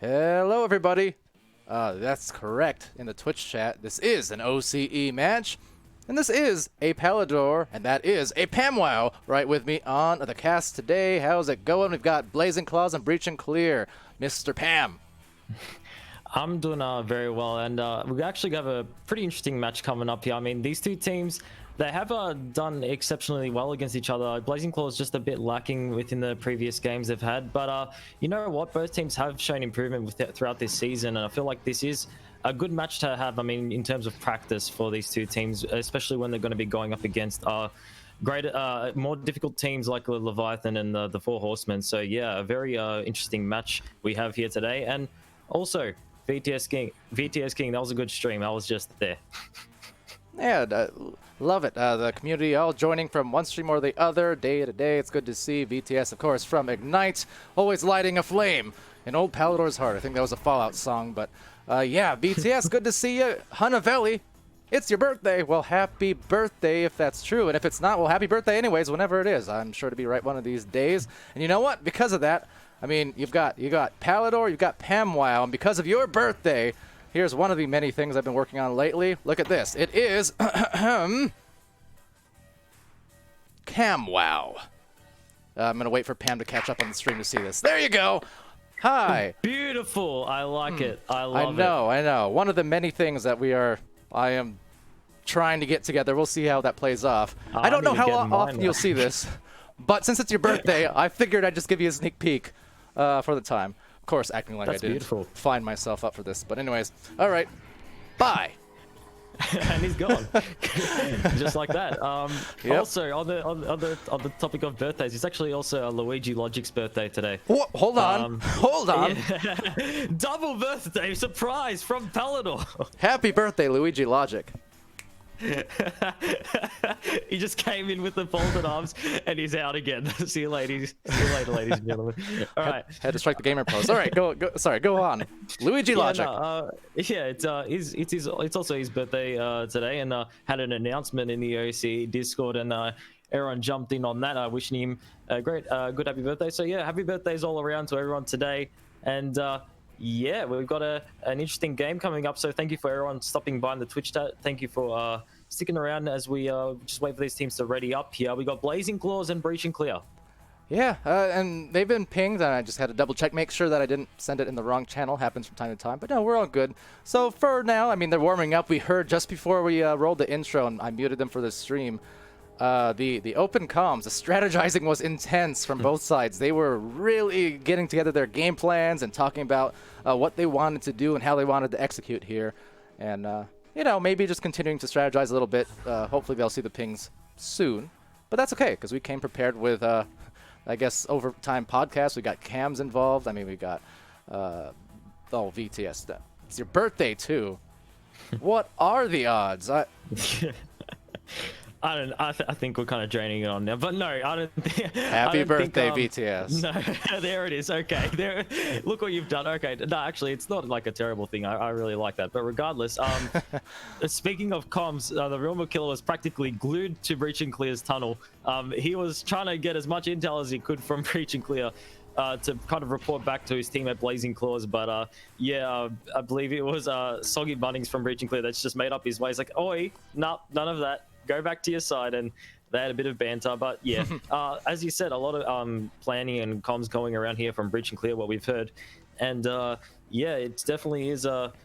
Hello, everybody. That's correct. In the Twitch chat, this is an OCE match, and this is a Palidore, and that is a PAMWOW. Right with me on the cast today. How's it going? We've got Blazing Claws and Breach and Clear. Mr. Pam. I'm doing very well, and we actually have a pretty interesting match coming up here. I mean, these two teams, they have done exceptionally well against each other. Blazing Claw is just a bit lacking within the previous games they've had, but you know what? Both teams have shown improvement throughout this season, and I feel like this is a good match to have. I mean, in terms of practice for these two teams, especially when they're going to be going up against greater, more difficult teams like the Leviathan and the Four Horsemen. So yeah, a very interesting match we have here today, and also VTS King, that was a good stream. I was just there. Yeah, love it. The community all joining from one stream or the other, day to day. It's good to see VTS, of course, from Ignite, always lighting a flame in old Palidore's heart. I think that was a Fallout song, but yeah, VTS, good to see you. Hunavelli, it's your birthday. Well, happy birthday if that's true, and if it's not, well, happy birthday anyways, whenever it is. I'm sure to be right one of these days. And you know what? Because of that, I mean, you got Palidore, you've got PAMWOW, and because of your birthday, here's one of the many things I've been working on lately. Look at this. It is CamWow. I'm going to wait for Pam to catch up on the stream to see this. There you go. Hi. Beautiful. I like it. I love it. I know. One of the many things that I am trying to get together. We'll see how that plays off. I don't know how often you'll see this, but since it's your birthday, I figured I'd just give you a sneak peek for the time. Of course, acting like That's I didn't beautiful. find myself up for this. But anyways, all right. Bye. And he's gone. Just like that. Yep. Also, on the topic of birthdays, it's actually also Luigi Logic's birthday today. Hold on. Hold on. Yeah. Double birthday surprise from Palidore. Happy birthday, Luigi Logic. He just came in with the folded arms and he's out again. See you ladies. See you later, ladies and gentlemen. All right. Had to strike the gamer pose. All right, go. Sorry, go on. Luigi Logic. It's also his birthday today, and had an announcement in the OC Discord, and everyone jumped in on that, wishing him a great, good happy birthday. So yeah, happy birthdays all around to everyone today, and yeah, we've got an interesting game coming up. So thank you for everyone stopping by in the Twitch chat. Thank you for sticking around as we just wait for these teams to ready up here. We got Blazing Claws and Breach and Clear. Yeah, and they've been pinged, and I just had to double check, make sure that I didn't send it in the wrong channel. Happens from time to time, but no, we're all good. So for now, I mean, they're warming up. We heard just before we rolled the intro, and I muted them for the stream. The open comms, the strategizing was intense from both sides. They were really getting together their game plans and talking about what they wanted to do and how they wanted to execute here. And, you know, maybe just continuing to strategize a little bit. Hopefully they'll see the pings soon. But that's okay, because we came prepared with, I guess, overtime podcasts. We got cams involved. I mean, we got, VTS. It's your birthday, too. What are the odds? I think we're kind of draining it on now, but no, I don't think. Happy birthday, BTS. No, there it is. Okay, there. Look what you've done. Okay, no, actually, it's not like a terrible thing. I really like that. But regardless, speaking of comms, the Real Killer was practically glued to Breach and Clear's tunnel. He was trying to get as much intel as he could from Breach and Clear. To kind of report back to his team at Blazing Claws, but yeah, I believe it was Soggy Bunnings from Breach and Clear that's just made up his way. He's like, oi, no, none of that. Go back to your side, and they had a bit of banter, but yeah, as you said, a lot of planning and comms going around here from Breach and Clear, what we've heard, and yeah, it definitely is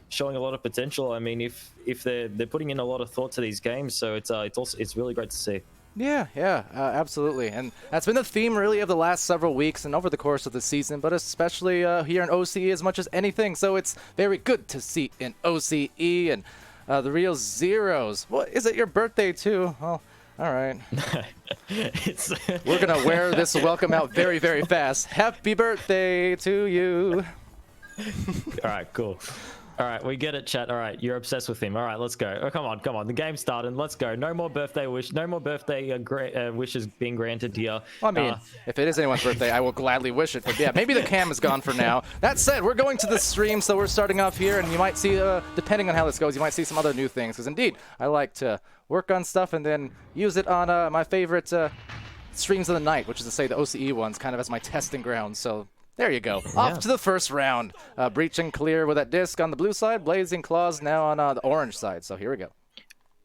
showing a lot of potential. I mean, if they're putting in a lot of thought to these games, so it's really great to see. Yeah, absolutely. And that's been the theme, really, of the last several weeks and over the course of the season, but especially here in OCE as much as anything. So it's very good to see in OCE and the real zeros. What, is it your birthday, too? Well, all right. We're going to wear this welcome out very, very fast. Happy birthday to you. All right, cool. All right, we get it, chat. All right, you're obsessed with him. All right, let's go. Oh, come on. The game's started. Let's go. No more birthday wishes being granted here. Well, I mean, if it is anyone's birthday, I will gladly wish it. But yeah, maybe the cam is gone for now. That said, we're going to the stream, so we're starting off here, and you might see, depending on how this goes, you might see some other new things. Because indeed, I like to work on stuff and then use it on my favorite streams of the night, which is to say the OCE ones, kind of as my testing ground. So There you go. Off to the first round. Breach and clear with that disc on the blue side. Blazing Claws now on the orange side. So here we go.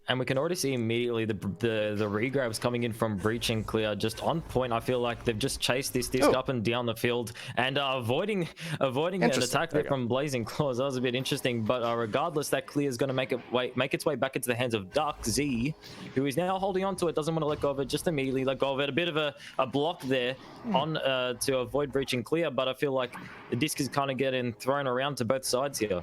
And we can already see immediately the regrabs coming in from Breach and Clear just on point. I feel like they've just chased this disc up and down the field and avoiding an attack there from Blazing Claws. That was a bit interesting, but regardless, that Clear is going to make its way back into the hands of Dark Z, who is now holding on to it, doesn't want to let go of it, just immediately let go of it. A bit of a block there on to avoid Breach and Clear, but I feel like the disc is kind of getting thrown around to both sides here.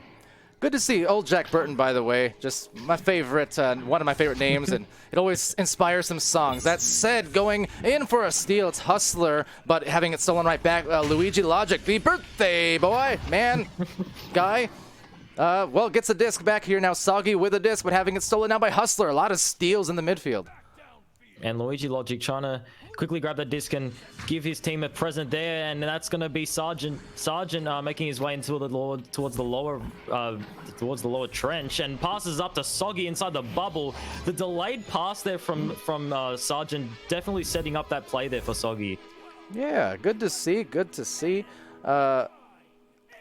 Good to see old Jack Burton, by the way. Just my favorite, one of my favorite names, and it always inspires some songs. That said, going in for a steal, it's Hustler, but having it stolen right back, Luigi Logic, the birthday boy, man, guy. Well, gets the disc back here now. Soggy with the disc, but having it stolen now by Hustler. A lot of steals in the midfield. And Luigi Logic trying to quickly grab that disc and give his team a present there, and that's going to be Sergeant making his way into towards the lower trench and passes up to Soggy inside the bubble. The delayed pass there from Sergeant definitely setting up that play there for Soggy. Yeah, good to see. Good to see.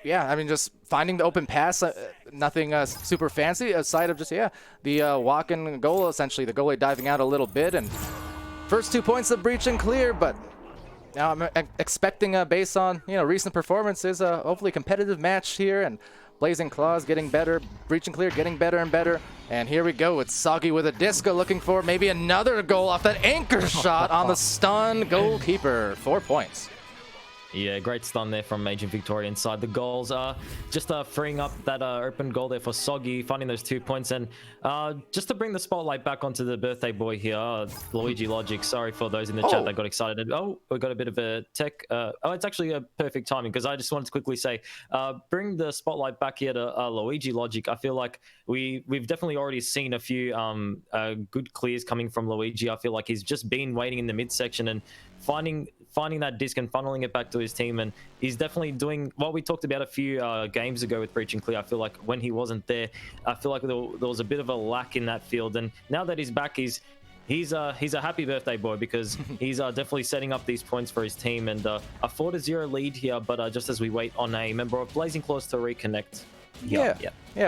Yeah, I mean, just finding the open pass, nothing super fancy aside of just, the walk-in goal, essentially. The goalie diving out a little bit, and first 2 points of Breach and Clear, but now I'm expecting, based on, recent performances, hopefully competitive match here, and Blazing Claws getting better, Breach and Clear getting better and better, and here we go. It's Soggy with a disco looking for maybe another goal off that anchor shot on the stun goalkeeper. 4 points. Yeah, great stun there from Agent Victoria inside the goals. Just freeing up that open goal there for Soggy, finding those 2 points. And just to bring the spotlight back onto the birthday boy here, Luigi Logic. Sorry for those in the chat that got excited. Oh, we got a bit of a tech. It's actually a perfect timing, because I just wanted to quickly say, bring the spotlight back here to Luigi Logic. I feel like we've definitely already seen a few good clears coming from Luigi. I feel like he's just been waiting in the midsection and finding that disc and funneling it back to his team, and he's definitely doing what we talked about a few games ago with Breach and Clear. I feel like when he wasn't there, I feel like there was a bit of a lack in that field, and now that he's back, he's a happy birthday boy, because he's definitely setting up these points for his team, and a 4-0 lead here, but just as we wait on a member of Blazing Claws to reconnect. Yeah,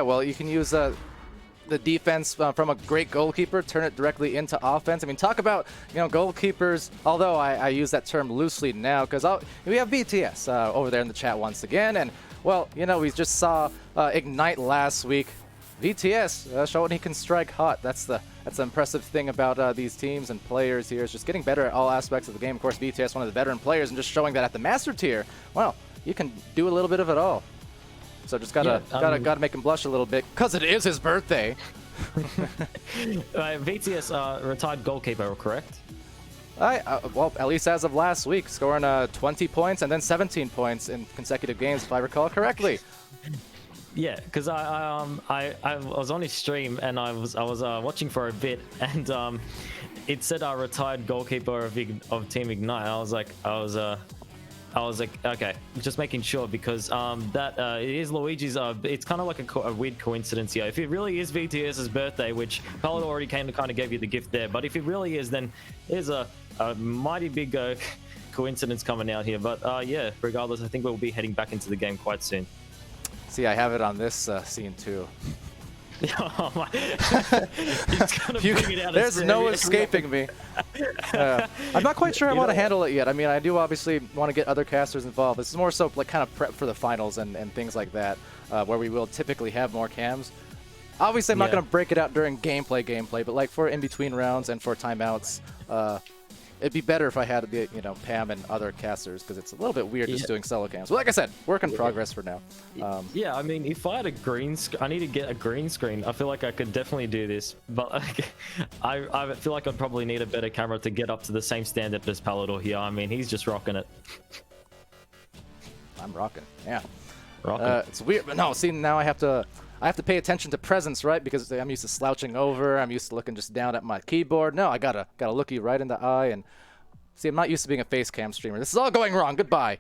well, you can use the defense from a great goalkeeper, turn it directly into offense. I mean, talk about, goalkeepers, although I use that term loosely now, because we have BTS over there in the chat once again, and, well, we just saw Ignite last week. VTS showing he can strike hot. That's the impressive thing about these teams and players here, is just getting better at all aspects of the game. Of course, VTS, one of the veteran players, and just showing that at the Master Tier, well, you can do a little bit of it all. So just gotta make him blush a little bit, because it is his birthday. VTS retired goalkeeper, correct? Well, at least as of last week, scoring 20 points and then 17 points in consecutive games, if I recall correctly. Yeah, because I was on his stream and I was watching for a bit, and it said retired goalkeeper of Team Ignite. I was like, okay, just making sure, because it is Luigi's. It's kind of like a weird coincidence here. If it really is VTS's birthday, which Palidore already kind of gave you the gift there, but if it really is, then there's a mighty big coincidence coming out here. But yeah, regardless, I think we'll be heading back into the game quite soon. See, I have it on this scene too. Oh my. There's no escaping me. I'm not quite sure I want to handle it yet. I mean, I do obviously want to get other casters involved. This is more so like kind of prep for the finals and things like that, where we will typically have more cams. Obviously, I'm not going to break it out during gameplay, but like for in-between rounds and for timeouts, it'd be better if I had the Pam and other casters, because it's a little bit weird just doing solo cams. But like I said, work in progress for now. Yeah, I mean, if I had a green screen, I need to get a green screen. I feel like I could definitely do this, but I feel like I'd probably need a better camera to get up to the same standard as Palidore here. I mean, he's just rocking it. I'm rocking. Yeah. Rocking. It's weird, but no. See, now I have to pay attention to presence, right? Because I'm used to slouching over. I'm used to looking just down at my keyboard. No, I gotta look you right in the eye. And see, I'm not used to being a face cam streamer. This is all going wrong. Goodbye.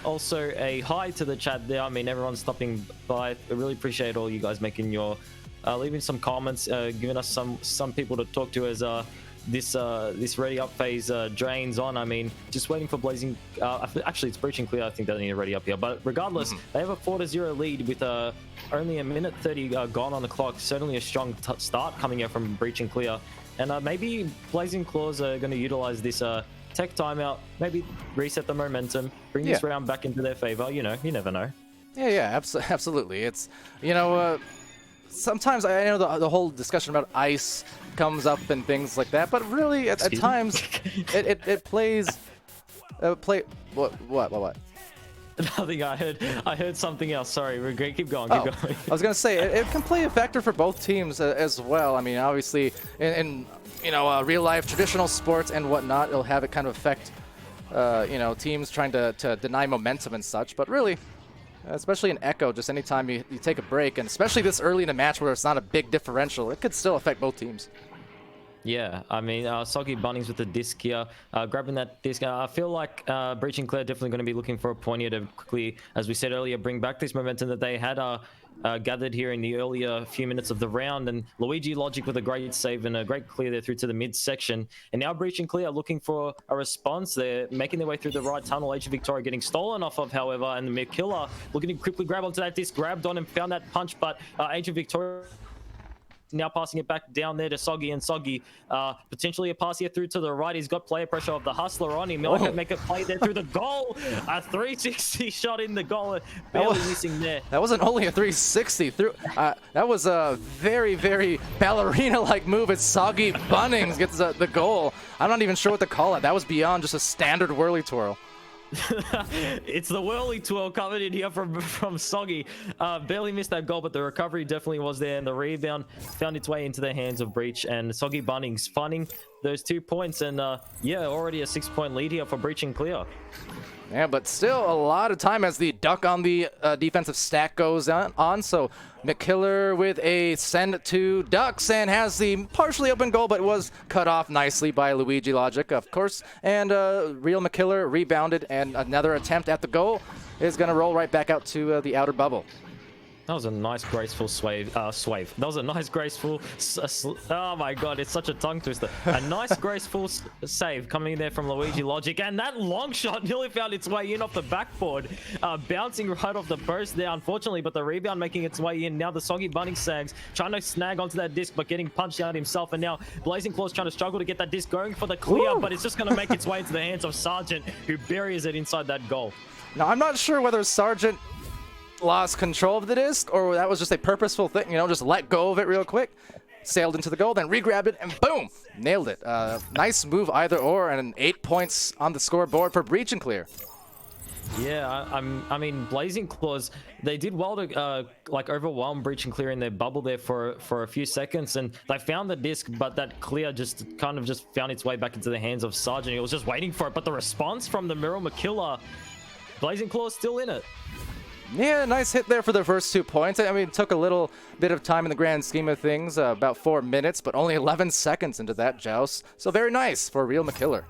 Also a hi to the chat there. I mean, everyone's stopping by. I really appreciate all you guys making your leaving some comments, giving us some people to talk to as this ready up phase drains on, I mean, just waiting for Blazing. Actually, it's breaching clear. I think they need to ready up here. But regardless, they have a 4-0 lead with only a minute 30 gone on the clock. Certainly a strong start coming out from breaching clear. And maybe Blazing Claws are going to utilize this tech timeout, maybe reset the momentum, bring this round back into their favor. You know, you never know. Yeah, absolutely. It's, you know, sometimes I know the whole discussion about ice comes up and things like that, but really at times it plays what? Nothing. I heard something else. Sorry, we're great. Keep going. Keep going. I was gonna say it can play a factor for both teams as well. I mean, obviously in you know real life traditional sports and whatnot, it'll have it kind of affect you know teams trying to deny momentum and such. But really, especially in Echo, just anytime you take a break, and especially this early in a match where it's not a big differential, it could still affect both teams. Yeah, I mean, Soggy Bunnings with the disc here, grabbing that disc. I feel like Breaching Clear definitely going to be looking for a point here to quickly, as we said earlier, bring back this momentum that they had gathered here in the earlier few minutes of the round. And Luigi Logic with a great save and a great clear there through to the midsection. And now Breaching Clear looking for a response. They're making their way through the right tunnel. Age of Victoria getting stolen off of, however, and the Killer looking to quickly grab onto that disc, grabbed on and found that punch, but Age of Victoria now passing it back down there to Soggy, and Soggy potentially a pass here through to the right. He's got player pressure of the Hustler on him. Might make a play there through the goal. A 360 shot in the goal, barely missing there. That wasn't only a 360 through. That was a very, very ballerina-like move as Soggy Bunnings gets the goal. I'm not even sure what to call it. That was beyond just a standard whirly twirl. It's the whirly twirl coming in here from Soggy. Barely missed that goal, but the recovery definitely was there, and the rebound found its way into the hands of Breach, and Soggy Bunnings finding those 2 points, and yeah, already a 6-point lead here for Breaching Clear. Yeah, but still a lot of time as the duck on the defensive stack goes on. So McKiller with a send to Ducks and has the partially open goal, but was cut off nicely by Luigi Logic, of course. And Real McKiller rebounded, and another attempt at the goal is going to roll right back out to the outer bubble. That was a nice, graceful swave. That was a nice, graceful... oh my god, it's such a tongue twister. A nice, graceful save coming in there from Luigi Logic. And that long shot nearly found its way in off the backboard. Bouncing right off the burst there, unfortunately, but the rebound making its way in. Now the Soggy Bunny sags, trying to snag onto that disc, but getting punched out himself. And now Blazing Claws trying to struggle to get that disc going for the clear, but it's just going to make its way into the hands of Sargent, who buries it inside that goal. Now, I'm not sure whether Sargent lost control of the disc or that was just a purposeful thing, you know, just let go of it real quick, sailed into the goal, then re-grabbed it, and boom, nailed it. Nice move either or, and 8 points on the scoreboard for Breaching Clear. Yeah, I mean, Blazing Claws, they did well to like overwhelm Breaching Clear in their bubble there for a few seconds, and they found the disc, but that clear just kind of just found its way back into the hands of Sargent. He was just waiting for it, but the response from the Mirror McKiller, Blazing Claws still in it. Yeah, nice hit there for the first 2 points. I mean, it took a little bit of time in the grand scheme of things, about 4 minutes, but only 11 seconds into that joust. So very nice for Real McKiller.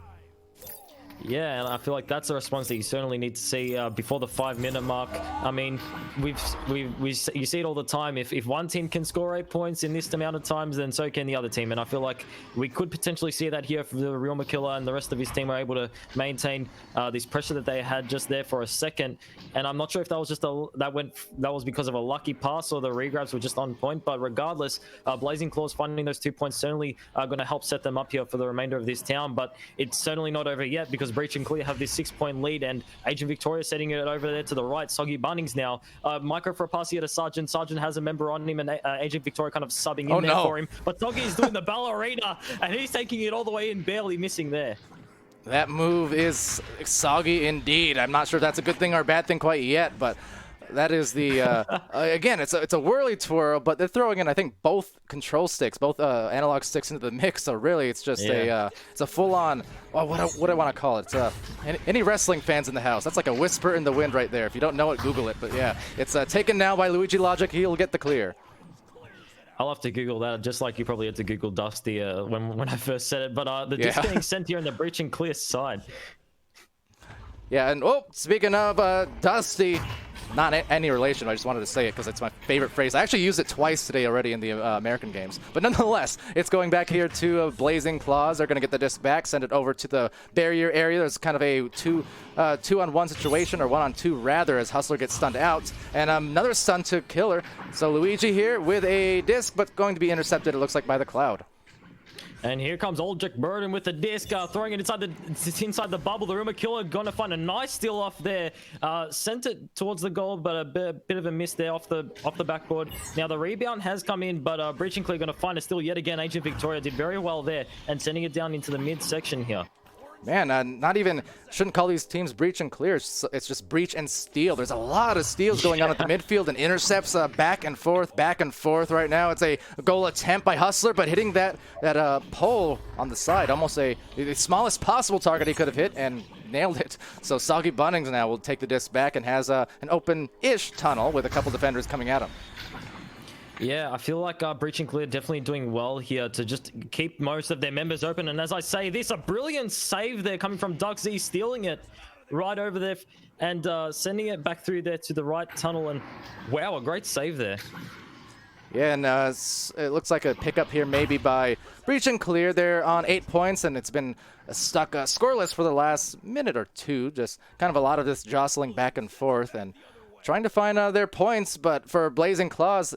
Yeah, and I feel like that's a response that you certainly need to see before the 5-minute mark. I mean, you see it all the time. If one team can score 8 points in this amount of times, then so can the other team. And I feel like we could potentially see that here for the Real McKiller, and the rest of his team were able to maintain this pressure that they had just there for a second. And I'm not sure if that was just that was because of a lucky pass or the regrabs were just on point. But regardless, Blazing Claws finding those 2 points certainly are going to help set them up here for the remainder of this town. But it's certainly not over yet, because Breaching Clear have this 6-point lead, and Agent Victoria setting it over there to the right. Soggy Bunnings now. Micro for a pass here to Sargent. Sargent has a member on him, and Agent Victoria kind of subbing in there for him. But Soggy is doing the ballerina, and he's taking it all the way in, barely missing there. That move is soggy indeed. I'm not sure if that's a good thing or a bad thing quite yet, but that is the again, it's a whirly twirl, but they're throwing in, I think, both control sticks, both analog sticks into the mix. So really, it's just it's a full-on. Well, what do I want to call it? Any wrestling fans in the house? That's like a whisper in the wind right there. If you don't know it, Google it. But yeah, it's taken now by Luigi Logic. He'll get the clear. I'll have to Google that, just like you probably had to Google Dusty when I first said it. But the disc getting sent here in the Breaching Clear side. Yeah, and oh, speaking of Dusty, not any relation, I just wanted to say it because it's my favorite phrase. I actually used it twice today already in the American games. But nonetheless, it's going back here to Blazing Claws. They're going to get the disc back, send it over to the barrier area. There's kind of a two-on-one situation, or one-on-two rather, as Hustler gets stunned out. And another stun to Killer. So Luigi here with a disc, but going to be intercepted, it looks like, by the Cloud. And here comes Old Jack Burden with the disc, throwing it inside the bubble. The Rumor Killer going to find a nice steal off there. Sent it towards the goal, but a bit of a miss there off the backboard. Now the rebound has come in, but Breach and Clear going to find a steal yet again. Ancient Victoria did very well there and sending it down into the midsection here. Man, not even, shouldn't call these teams Breach and Clear. It's just Breach and Steal. There's a lot of steals going on at the midfield and intercepts back and forth right now. It's a goal attempt by Hustler, but hitting that pole on the side, almost the smallest possible target he could have hit, and nailed it. So Soggy Bunnings now will take the disc back and has an open-ish tunnel with a couple defenders coming at him. Yeah, I feel like Breach and Clear definitely doing well here to just keep most of their members open. And as I say this, a brilliant save there coming from Duck Z, stealing it right over there and sending it back through there to the right tunnel. And wow, a great save there. Yeah, and it looks like a pickup here maybe by Breach and Clear. They're on 8 points, and it's been stuck scoreless for the last minute or two. Just kind of a lot of this jostling back and forth and trying to find their points. But for Blazing Claws,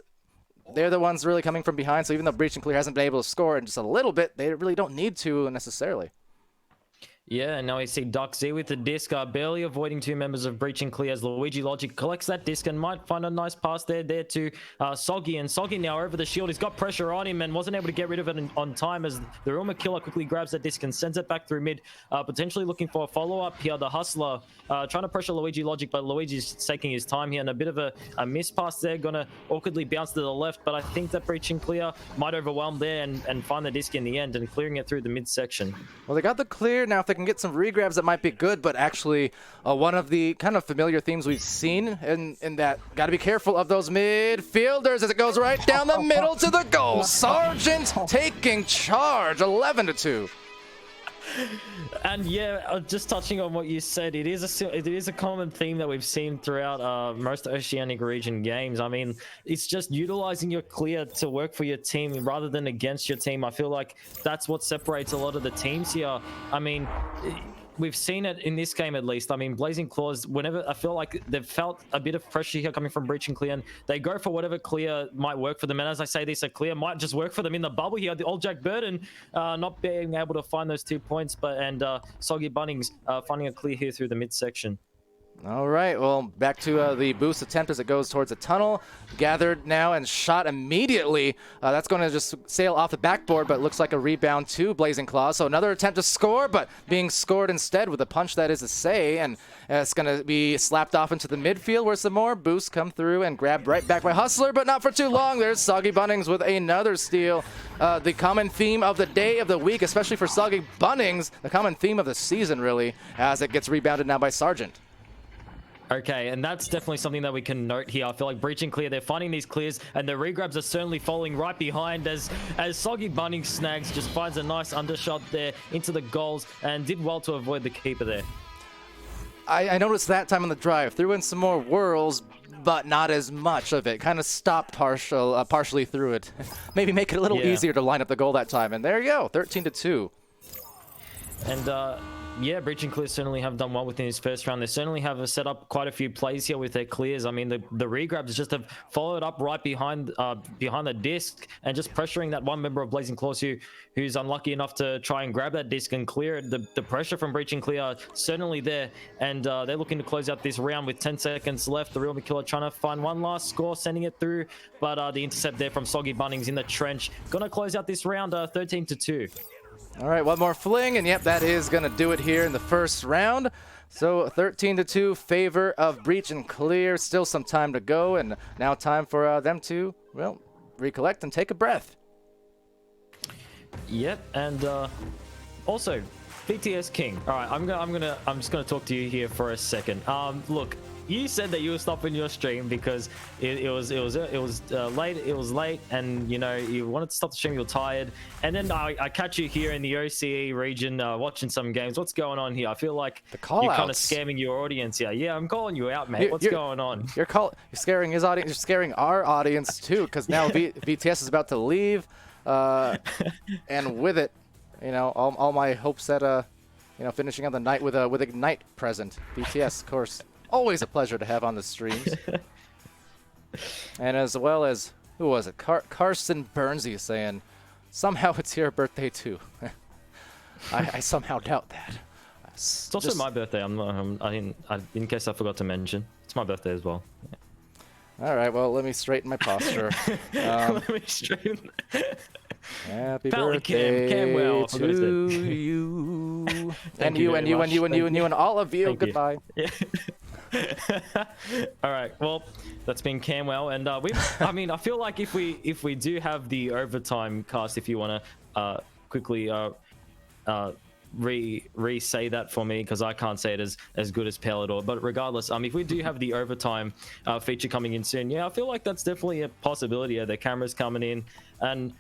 they're the ones really coming from behind, so even though Breach and Clear hasn't been able to score in just a little bit, they really don't need to necessarily. Yeah, and now we see Duck Z with the disc, barely avoiding two members of Breach and Clear as Luigi Logic collects that disc and might find a nice pass there to Soggy. And Soggy now over the shield. He's got pressure on him and wasn't able to get rid of it on time as the Rumor Killer quickly grabs that disc and sends it back through mid, potentially looking for a follow-up here. The Hustler trying to pressure Luigi Logic, but Luigi's taking his time here, and a bit of a miss pass there, gonna awkwardly bounce to the left, but I think that Breach and Clear might overwhelm there and find the disc in the end and clearing it through the midsection. Well, they got the clear. Now if they can get some regrabs, that might be good, but actually one of the kind of familiar themes we've seen in that, got to be careful of those midfielders as it goes right down the middle to the goal. Sargent taking charge, 11-2. And yeah, just touching on what you said, it is a common theme that we've seen throughout most Oceanic region games. I mean, it's just utilizing your clear to work for your team rather than against your team. I feel like that's what separates a lot of the teams here. I mean, we've seen it in this game at least. I mean, Blazing Claws, whenever I feel like they've felt a bit of pressure here coming from Breach and Clear, and they go for whatever clear might work for them. And as I say this, a clear might just work for them in the bubble here. The Old Jack Burden not being able to find those 2 points, and Soggy Bunnings finding a clear here through the midsection. All right, well, back to the boost attempt as it goes towards the tunnel. Gathered now and shot immediately. That's going to just sail off the backboard, but looks like a rebound to Blazing Claws. So another attempt to score, but being scored instead with a punch that is a say, and it's going to be slapped off into the midfield where some more boosts come through and grabbed right back by Hustler, but not for too long. There's Soggy Bunnings with another steal. The common theme of the day of the week, especially for Soggy Bunnings, the common theme of the season, really, as it gets rebounded now by Sargent. Okay, and that's definitely something that we can note here. I feel like Breach and Clear, they're finding these clears, and the regrabs are certainly falling right behind as Soggy Bunning snags, just finds a nice undershot there into the goals and did well to avoid the keeper there. I noticed that time on the drive. Threw in some more whirls, but not as much of it. Kind of stopped partially through it. Maybe make it a little easier to line up the goal that time. And there you go, 13-2. And yeah, Breach and Clear certainly have done well within his first round. They certainly have set up quite a few plays here with their clears. I mean, the regrabs just have followed up right behind the disc and just pressuring that one member of Blazing Claws who's unlucky enough to try and grab that disc and clear it. The pressure from Breach and Clear certainly there, and they're looking to close out this round with 10 seconds left. The Real McKiller trying to find one last score, sending it through, but the intercept there from Soggy Bunnings in the trench. Gonna close out this round 13-2. All right, one more fling, and yep, that is going to do it here in the first round. So 13-2, favor of Breach and Clear. Still some time to go, and now time for them to, well, recollect and take a breath. Yep, and also BTS King. All right, I'm just gonna talk to you here for a second. Look, you said that you were stopping your stream because it was late. It was late, and you know you wanted to stop the stream. You were tired, and then I catch you here in the OCE region watching some games. What's going on here? I feel like you're kind of scamming your audience here. Yeah, I'm calling you out, mate. What's going on? You're scaring his audience. You're scaring our audience too, because now VTS is about to leave, and with it, you know, all my hopes at you know, finishing out the night with Ignite present. BTS, of course, always a pleasure to have on the streams. And as well as, who was it? Carson Burnsy saying, somehow it's your birthday too. I somehow doubt that. It's also my birthday. In case I forgot to mention, it's my birthday as well. Yeah. All right, well, let me straighten my posture. Let me straighten. Happy birthday PAMWOW to you. And you and all of you. Thank Goodbye. You. Yeah. All right. Well, that's been PAMWOW, and I mean, I feel like if we do have the overtime cast, if you want to quickly re-say that for me, because I can't say it as good as Palidore. But regardless, if we do have the overtime feature coming in soon, yeah, I feel like that's definitely a possibility. Yeah, the cameras coming in, and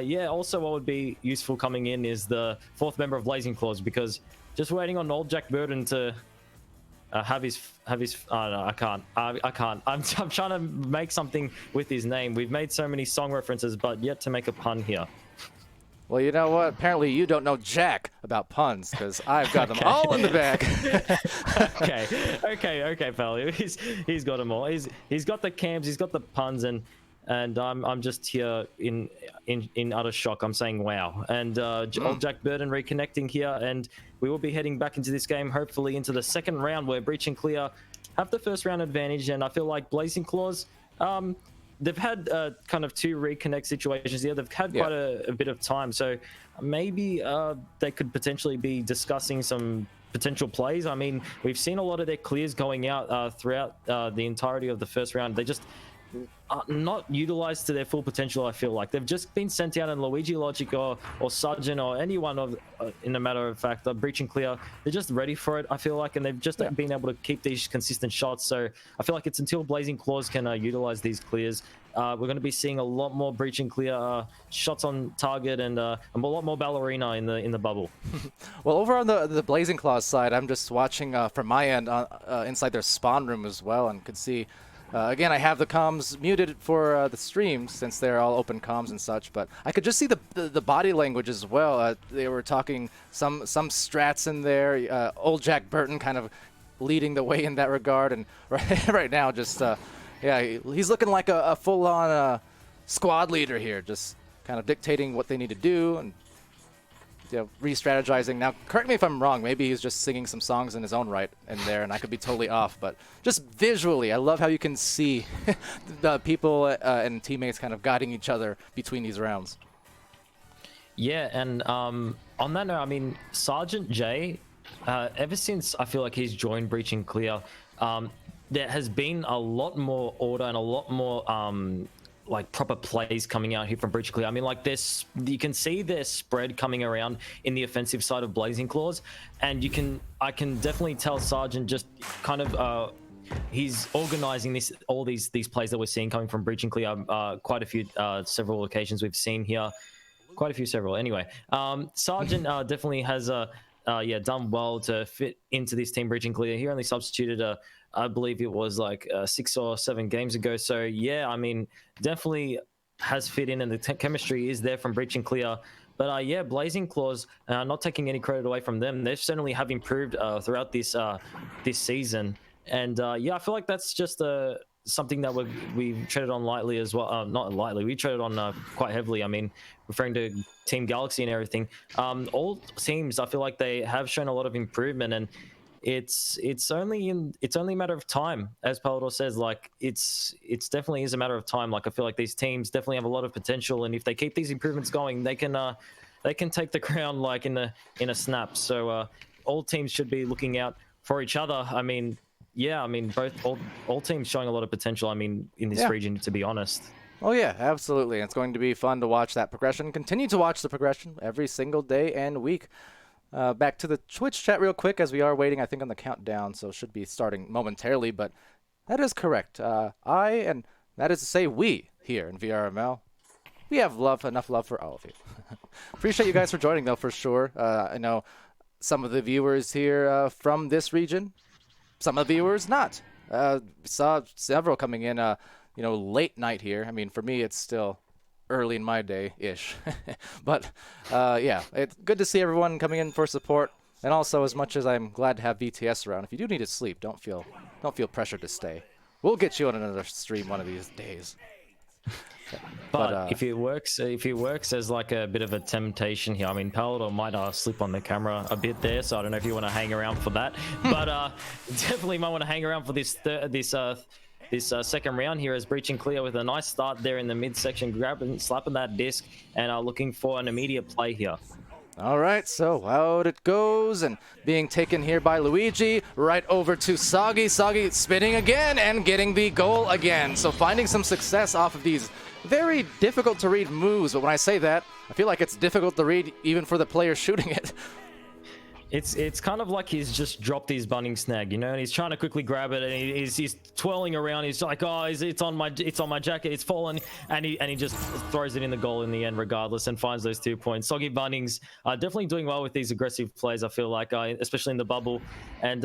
yeah, also what would be useful coming in is the fourth member of Blazing Claws, because just waiting on old Jack Burden to have his no, I can't. I'm trying to make something with his name. We've made so many song references, but yet to make a pun here. Well, you know what? Apparently you don't know jack about puns, because I've got them all in the bag. okay, pal. He's got them all. He's got the cams, he's got the puns, and I'm just here in utter shock. I'm saying wow. And old Jack Burden reconnecting here, and we will be heading back into this game, hopefully into the second round, where Breach and Clear have the first round advantage. And I feel like Blazing Claws, they've had kind of two reconnect situations here. They've had quite a bit of time, so maybe they could potentially be discussing some potential plays. I mean, we've seen a lot of their clears going out throughout the entirety of the first round. They just are not utilized to their full potential. I feel like they've just been sent out, and Luigi Logic or Sargent or anyone of, in a matter of fact, Breach and Clear, they're just ready for it, I feel like, and they've just been able to keep these consistent shots. So I feel like it's until Blazing Claws can utilize these clears, we're going to be seeing a lot more Breach and Clear shots on target, and a lot more ballerina in the bubble. Well, over on the Blazing Claws side, I'm just watching from my end inside their spawn room as well, and could see. Again, I have the comms muted for the stream since they're all open comms and such, but I could just see the body language as well. They were talking some strats in there. Old Jack Burton kind of leading the way in that regard, and right now, just yeah, he's looking like a full-on squad leader here, just kind of dictating what they need to do and, you know, re-strategizing. Now, correct me if I'm wrong. Maybe he's just singing some songs in his own right in there, and I could be totally off. But just visually, I love how you can see the people and teammates kind of guiding each other between these rounds. Yeah, and on that note, I mean, Sergeant J, ever since I feel like he's joined Breach and Clear, there has been a lot more order and a lot more like proper plays coming out here from Breach and Clear. I mean, like this, you can see their spread coming around in the offensive side of Blazing Claws, and I can definitely tell Sergeant just kind of he's organizing all these plays that we're seeing coming from Breach and Clear. Quite a few, several occasions we've seen here, quite a few, several. Anyway, Sergeant definitely has done well to fit into this team Breach and Clear. He only substituted I believe it was like 6 or 7 games ago. So yeah, I mean, definitely has fit in, and the chemistry is there from Breach and Clear. But yeah, Blazing Claws, not taking any credit away from them, they certainly have improved throughout this season. And yeah, I feel like that's just something that we've treaded on lightly as well. Not lightly, we treaded on quite heavily. I mean, referring to Team Galaxy and everything. All teams, I feel like they have shown a lot of improvement, and it's only a matter of time, as Palidore says. Like it's definitely is a matter of time. Like I feel like these teams definitely have a lot of potential, and if they keep these improvements going, they can take the crown like in a snap. So all teams should be looking out for each other. I mean, yeah, I mean all teams showing a lot of potential. I mean, in this region, to be honest. Oh yeah, absolutely. It's going to be fun to watch that progression. Continue to watch the progression every single day and week. Back to the Twitch chat real quick as we are waiting, I think, on the countdown, so it should be starting momentarily, but that is correct. And that is to say we here in VRML, we have enough love for all of you. Appreciate you guys for joining, though, for sure. I know some of the viewers here from this region, some of the viewers not. Saw several coming in, late night here. I mean, for me, it's still early in my day-ish. But, yeah, it's good to see everyone coming in for support. And also, as much as I'm glad to have VTS around, if you do need to sleep, don't feel pressured to stay. We'll get you on another stream one of these days. But if it works as like a bit of a temptation here. I mean, Palidore might slip on the camera a bit there, so I don't know if you want to hang around for that. But definitely might want to hang around for this second round here, as Breaching Clear with a nice start there in the midsection, slapping that disc, and looking for an immediate play here. All right, so out it goes, and being taken here by Luigi, right over to Soggy. Soggy spinning again and getting the goal again. So finding some success off of these very difficult to read moves, but when I say that, I feel like it's difficult to read even for the player shooting it. It's kind of like he's just dropped his bunning snag, and he's trying to quickly grab it, and he's twirling around. He's like, oh, it's on my jacket, it's fallen, and he just throws it in the goal in the end, regardless, and finds those 2 points. Soggy Bunnings definitely doing well with these aggressive plays. I feel like, especially in the bubble, and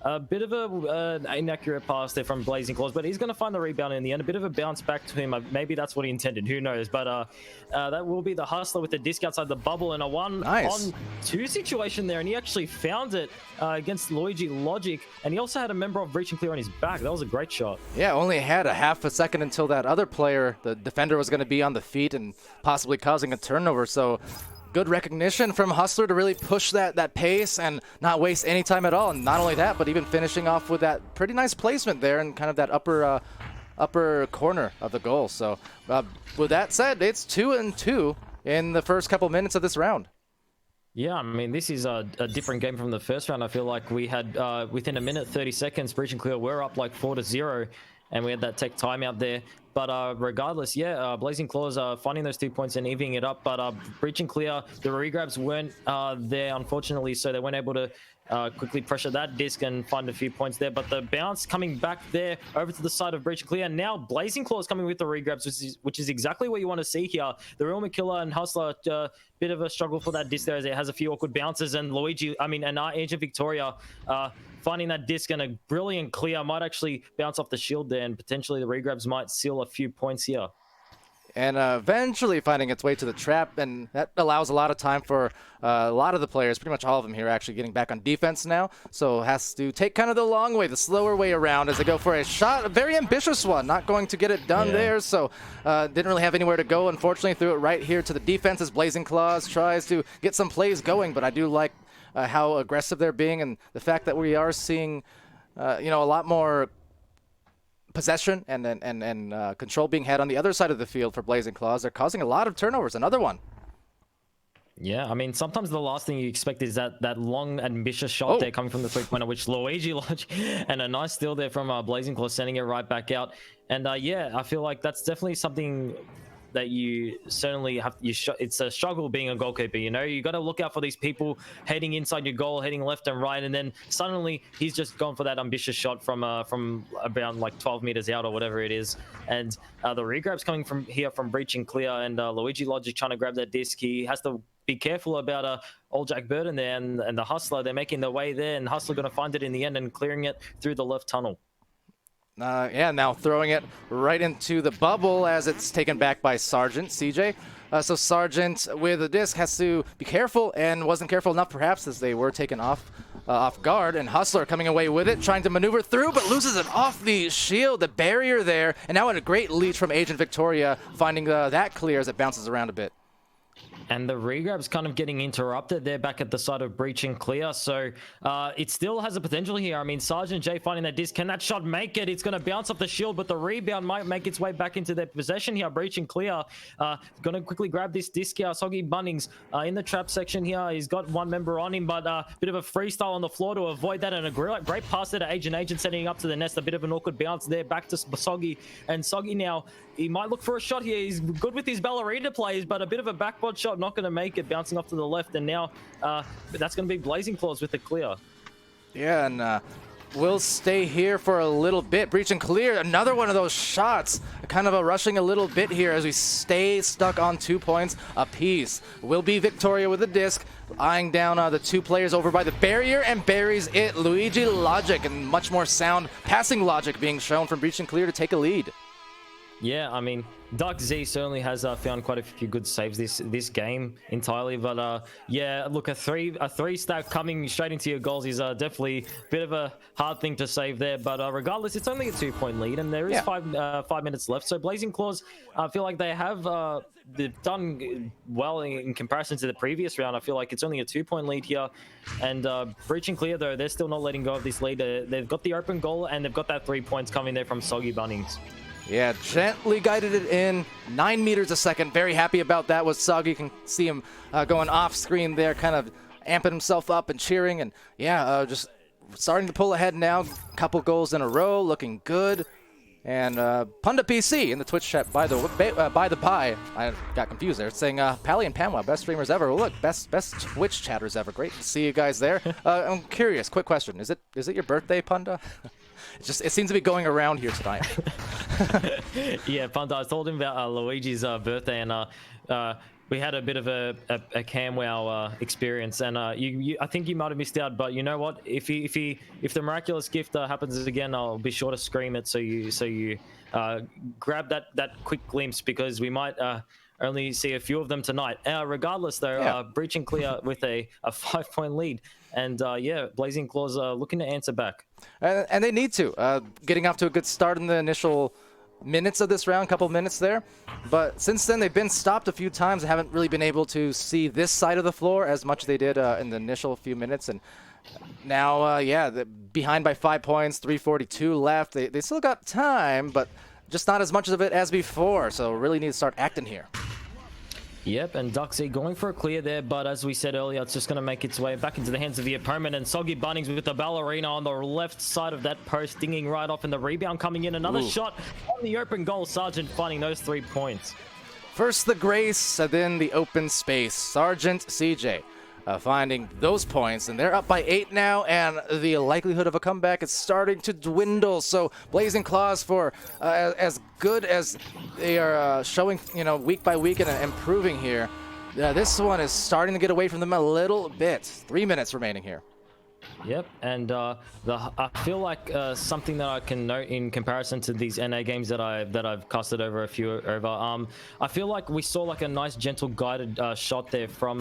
a bit of an inaccurate pass there from Blazing Claws, but he's going to find the rebound in the end. A bit of a bounce back to him. Maybe that's what he intended. Who knows? But that will be the Hustler with the disc outside the bubble, and a 1-on-2 situation there, and he actually found it against Luigi Logic, and he also had a member of Breaching Clear on his back. That was a great shot. Yeah, only had a half a second until that other player, the defender, was going to be on the feet and possibly causing a turnover. So good recognition from Hustler to really push that pace and not waste any time at all. And not only that, but even finishing off with that pretty nice placement there and kind of that upper corner of the goal. So with that said, it's 2-2 in the first couple minutes of this round. Yeah, I mean, this is a different game from the first round. I feel like we had, within a minute, 30 seconds, Breaching Clear were up like 4-0, and we had that tech timeout there. But regardless, yeah, Blazing Claws finding those 2 points and evening it up. But Breaching Clear, the regrabs weren't there, unfortunately, so they weren't able to quickly pressure that disc and find a few points there. But the bounce coming back there over to the side of Breaching Clear. Now Blazing Claws coming with the regrabs, which is exactly what you want to see here. The Real McKiller and Hustler, bit of a struggle for that disc there, as it has a few awkward bounces. And Agent Victoria finding that disc, and a brilliant clear might actually bounce off the shield there, and potentially the regrabs might seal a few points here. And eventually finding its way to the trap, and that allows a lot of time for a lot of the players, pretty much all of them here, actually getting back on defense now. So has to take kind of the long way, the slower way around as they go for a shot, a very ambitious one, not going to get it done there. So didn't really have anywhere to go, unfortunately. Threw it right here to the defense as Blazing Claws tries to get some plays going, but I do like how aggressive they're being, and the fact that we are seeing, a lot more possession and control being had on the other side of the field for Blazing Claws. They're causing a lot of turnovers. Another one. Yeah, I mean, sometimes the last thing you expect is that long, ambitious shot there coming from the three-pointer, which Luigi Lodge, and a nice steal there from Blazing Claws, sending it right back out. And yeah, I feel like that's definitely something that you certainly have. It's a struggle being a goalkeeper. You got to look out for these people heading inside your goal, heading left and right, and then suddenly he's just gone for that ambitious shot from around like 12 meters out or whatever it is. And the regrabs coming from Breaching Clear, and Luigi Logic trying to grab that disc. He has to be careful about old Jack Burden there, and the Hustler. They're making their way there, and Hustler going to find it in the end and clearing it through the left tunnel. Now throwing it right into the bubble as it's taken back by Sergeant CJ. So Sergeant with the disc has to be careful, and wasn't careful enough perhaps, as they were taken off guard, and Hustler coming away with it, trying to maneuver through, but loses it off the shield, the barrier there, and now a great lead from Agent Victoria, finding that clear as it bounces around a bit. And the regrab's kind of getting interrupted there back at the side of Breaching Clear. So it still has a potential here. I mean, Sergeant J finding that disc. Can that shot make it? It's going to bounce off the shield, but the rebound might make its way back into their possession here. Breaching Clear going to quickly grab this disc here. Soggy Bunnings in the trap section here. He's got one member on him, but a bit of a freestyle on the floor to avoid that. And a great pass there to Agent setting up to the nest. A bit of an awkward bounce there back to Soggy. And Soggy now, he might look for a shot here. He's good with his ballerina plays, but a bit of a backboard shot not going to make it, bouncing off to the left, and now that's going to be Blazing Claws with the clear. Yeah, and we'll stay here for a little bit. Breach and clear, another one of those shots. Kind of rushing a little bit here as we stay stuck on 2 points apiece. Will be Victoria with a disc, eyeing down the 2 players over by the barrier and buries it. Luigi logic and much more sound passing logic being shown from Breach and clear to take a lead. Yeah, I mean, Duck Z certainly has found quite a few good saves this game entirely, but yeah, look, a three stack coming straight into your goals is definitely a bit of a hard thing to save there. But regardless, it's only a 2-point lead, and there is 5 minutes left. So Blazing Claws, I feel like they have they've done well in comparison to the previous round. I feel like it's only a 2-point lead here, and Breach and clear though, they're still not letting go of this lead. They've got the open goal, and they've got that 3 points coming there from Soggy Bunnings. Yeah, gently guided it in, 9 meters a second. Very happy about that was Soggy. You can see him going off screen there, kind of amping himself up and cheering. And yeah, just starting to pull ahead now. Couple goals in a row, looking good. And Punda PC in the Twitch chat, by the by, I got confused there. It's saying Pally and PAMWOW, best streamers ever. Well, look, best Twitch chatters ever. Great to see you guys there. I'm curious, quick question. Is it your birthday, Punda? It seems to be going around here tonight. Yeah, Punda, I told him about Luigi's birthday, and we had a bit of a PAMWOW experience, and I think you might have missed out. But you know what? If the miraculous gift happens again, I'll be sure to scream it so you grab that quick glimpse, because we might only see a few of them tonight. Regardless, though, Breach and clear with a 5-point lead. And yeah, Blazing Claws looking to answer back. And they need to. Getting off to a good start in the initial minutes of this round, couple minutes there. But since then, they've been stopped a few times. They haven't really been able to see this side of the floor as much as they did in the initial few minutes. And now, yeah, behind by 5 points, 3:42 left. They still got time, but just not as much of it as before. So really need to start acting here. Yep, and Duxy going for a clear there, but as we said earlier, it's just going to make its way back into the hands of the opponent, and Soggy Bunnings with the ballerina on the left side of that post, dinging right off, and the rebound coming in. Another shot on the open goal. Sargent finding those 3 points. First the grace, and then the open space. Sargent CJ finding those points, and they're up by 8 now, and the likelihood of a comeback is starting to dwindle. So Blazing Claws, for as good as they are showing, week by week and improving here, this one is starting to get away from them a little bit. 3 minutes remaining here. Yep, and I feel like something that I can note in comparison to these NA games that I've casted over a few over. I feel like we saw like a nice gentle guided shot there from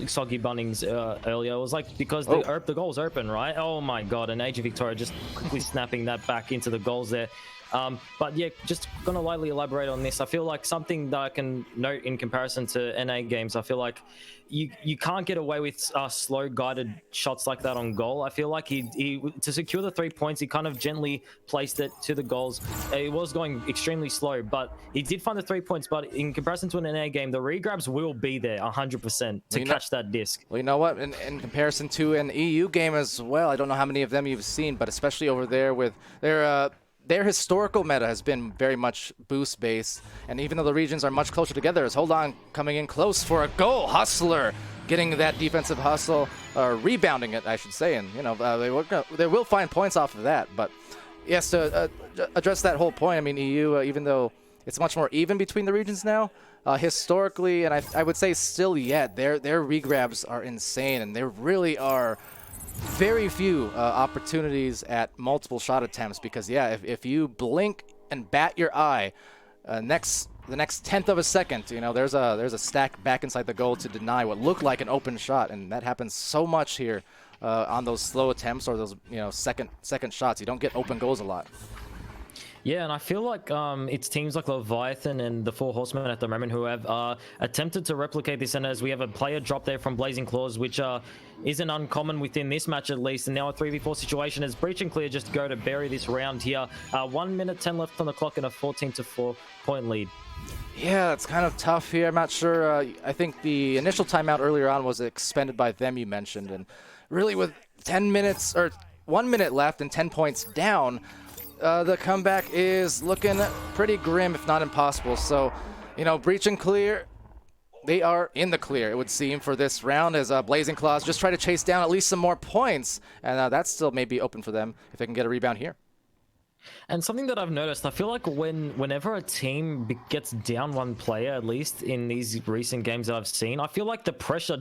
Soggy Bunnings earlier. It was like because the goal's open, right? Oh my god, and Age of Victoria just quickly snapping that back into the goals there. But yeah, just gonna lightly elaborate on this. I feel like something that I can note in comparison to NA games, I feel like you can't get away with slow guided shots like that on goal. I feel like he to secure the 3 points, he kind of gently placed it to the goals. It was going extremely slow, but he did find the 3 points. But in comparison to an NA game, the regrabs will be there 100% to catch that disc. Well, you know what? In comparison to an EU game as well, I don't know how many of them you've seen, but especially over there with their historical meta has been very much boost based, and even though the regions are much closer together, as Hold On coming in close for a goal. Hustler getting that defensive hustle, or rebounding it, I should say, and they will find points off of that. But yes, to address that whole point, I mean, EU, even though it's much more even between the regions now, historically, and I would say still yet, their regrabs are insane, and there really are very few opportunities at multiple shot attempts, because yeah, if you blink and bat your eye, the next tenth of a second, there's a stack back inside the goal to deny what looked like an open shot, and that happens so much here on those slow attempts or those second shots. You don't get open goals a lot. Yeah, and I feel like it's teams like Leviathan and the Four Horsemen at the moment who have attempted to replicate this, and as we have a player drop there from Blazing Claws, which isn't uncommon within this match at least, and now a 3v4 situation as Breach and Clear just go to bury this round here. 1 minute 10 left on the clock and a 14-4 point lead. Yeah, it's kind of tough here. I'm not sure. I think the initial timeout earlier on was expended by them, you mentioned, and really with 10 minutes or 1 minute left and 10 points down, the comeback is looking pretty grim, if not impossible. So, Breach and Clear they are in the clear, it would seem, for this round as Blazing Claws just try to chase down at least some more points. And that's still maybe open for them if they can get a rebound here. And something that I've noticed, I feel like whenever a team gets down one player, at least in these recent games that I've seen, I feel like the pressure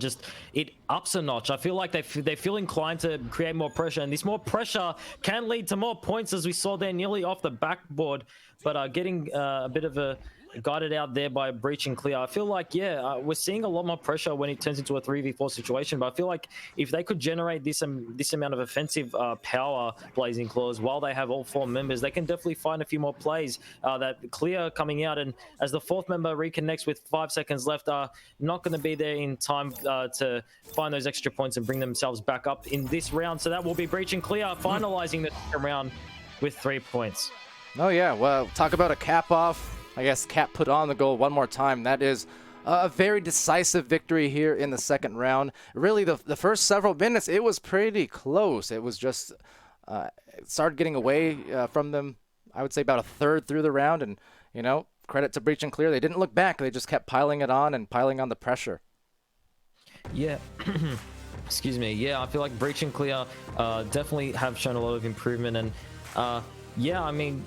it ups a notch. I feel like they feel inclined to create more pressure, and this more pressure can lead to more points, as we saw there nearly off the backboard. But getting a bit of a guided out there by breaching clear. I feel like, we're seeing a lot more pressure when it turns into a 3v4 situation, but I feel like if they could generate this amount of offensive power, Blazing Claws, while they have all 4 members, they can definitely find a few more plays that clear coming out. And as the 4th member reconnects with 5 seconds left, are not going to be there in time to find those extra points and bring themselves back up in this round. So that will be breaching clear, finalizing the second round with 3 points. Oh yeah, well, talk about a cap off. I guess Cap put on the goal one more time. That is a very decisive victory here in the second round. Really, the first several minutes, it was pretty close. It was just, it started getting away from them, I would say about a third through the round. And, you know, credit to Breach and Clear. They didn't look back. They just kept piling it on and piling on the pressure. Yeah. Excuse me. Yeah, I feel like Breach and Clear definitely have shown a lot of improvement. And, I mean,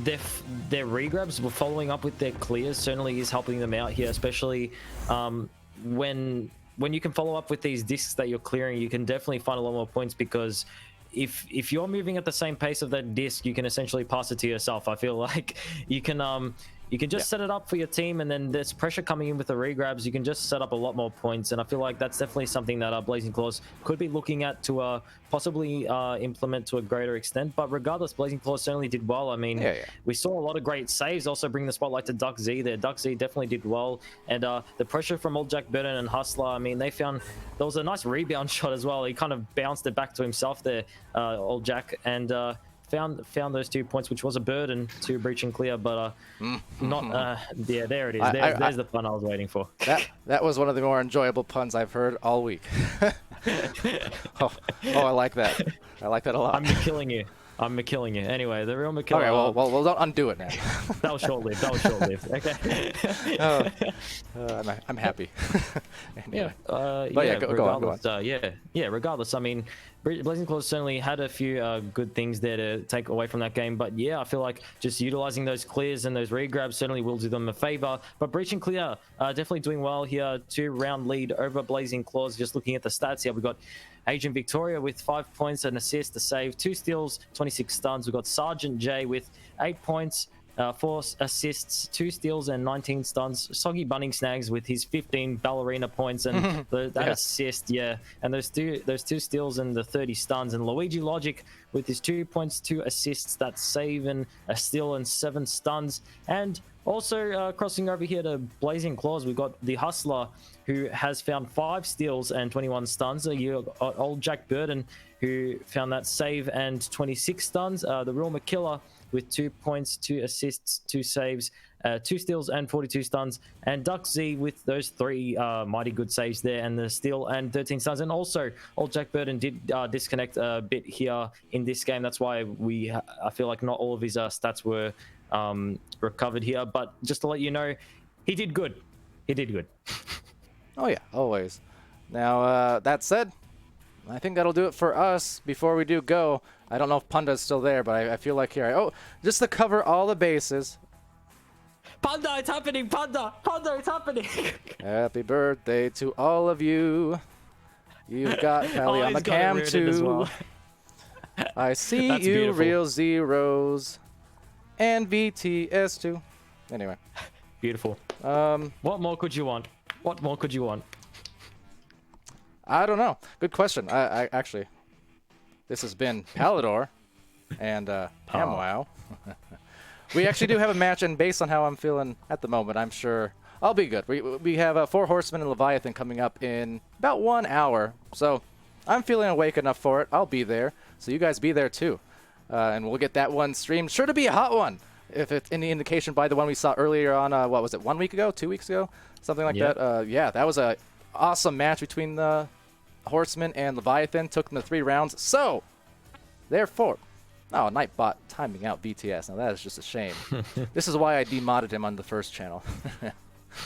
their regrabs were following up with their clears certainly is helping them out here, especially when you can follow up with these discs that you're clearing. You can definitely find a lot more points, because if you're moving at the same pace of that disc, you can essentially pass it to yourself. I feel like you can just set it up for your team, and then there's pressure coming in with the regrabs. You can just set up a lot more points, and I feel like that's definitely something that Blazing Claws could be looking at to possibly implement to a greater extent. But regardless, Blazing Claws certainly did well. I mean, we saw a lot of great saves. Also bring the spotlight to Duck Z there. Duck Z definitely did well, and the pressure from Old Jack Burton and Hustler, I mean, there was a nice rebound shot as well. He kind of bounced it back to himself there, Old Jack, and found those 2 points, which was a burden to Breach and Clear, but there it is. There's the pun I was waiting for. That was one of the more enjoyable puns I've heard all week. oh, I like that. I like that a lot. I'm killing you. Anyway, the real McKiller. Okay, well, don't undo it now. That was short-lived. Okay. I'm happy. Anyway. Go on. Regardless, I mean, Blazing Claws certainly had a few good things there to take away from that game, but I feel like just utilizing those clears and those regrabs certainly will do them a favor. But Breach and Clear definitely doing well here. 2-round lead over Blazing Claws. Just looking at the stats here, we've got Agent Victoria with 5 points, an assist, a save, 2 steals, 26 stuns. We've got Sergeant J with 8 points, 4 assists, 2 steals, and 19 stuns. Soggy Bunning Snags with his 15 ballerina points and that assist, and those two steals and the 30 stuns. And Luigi Logic with his 2 points, 2 assists, that save and a steal and 7 stuns. And also crossing over here to Blazing Claws, we've got the Hustler, who has found 5 steals and 21 stuns. You got Old Jack Burton, who found that save and 26 stuns. The Real McKiller with 2 points, 2 assists, 2 saves, 2 steals and 42 stuns. And Duck Z with those 3 mighty good saves there, and the steal and 13 stuns. And also, Old Jack Burton did disconnect a bit here in this game. That's why I feel like not all of his stats were recovered here. But just to let you know, he did good. Oh yeah, always. Now, that said, I think that'll do it for us. Before we do go, I don't know if Panda's still there, but I feel like here. Just to cover all the bases. Panda, it's happening, Panda, it's happening. Happy birthday to all of you. You've got Pally on the cam too. Well. I see you, beautiful. Real Zeros, and VTS too. Anyway. Beautiful. What more could you want? I don't know. Good question. I actually, this has been Palidore and PAMWOW. We actually do have a match, and based on how I'm feeling at the moment, I'm sure I'll be good. We have 4 Horsemen and Leviathan coming up in about 1 hour, so I'm feeling awake enough for it. I'll be there, so you guys be there too, and we'll get that one streamed. Sure to be a hot one, if it's any indication by the one we saw earlier on. What was it? 1 week ago? 2 weeks ago? Something like that. That was a awesome match between the Horsemen and Leviathan. Took them to 3 rounds. So, therefore, Nightbot timing out BTS. Now that is just a shame. This is why I demodded him on the first channel.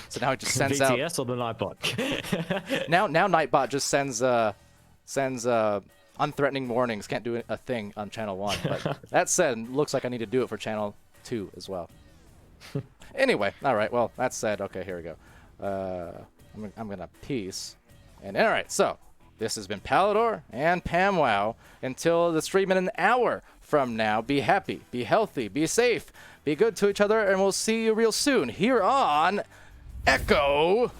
So now it just sends out. VTS or the Nightbot? Now Nightbot just sends unthreatening warnings. Can't do a thing on channel 1. But that said, looks like I need to do it for channel 2 as well. Anyway, all right. Well, that said, okay, here we go. I'm gonna peace. And all right, so this has been Palidore and PAMWOW. Until the stream in an hour from now, be happy, be healthy, be safe, be good to each other, and we'll see you real soon here on Echo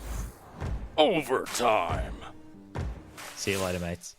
Overtime. See you later, mates.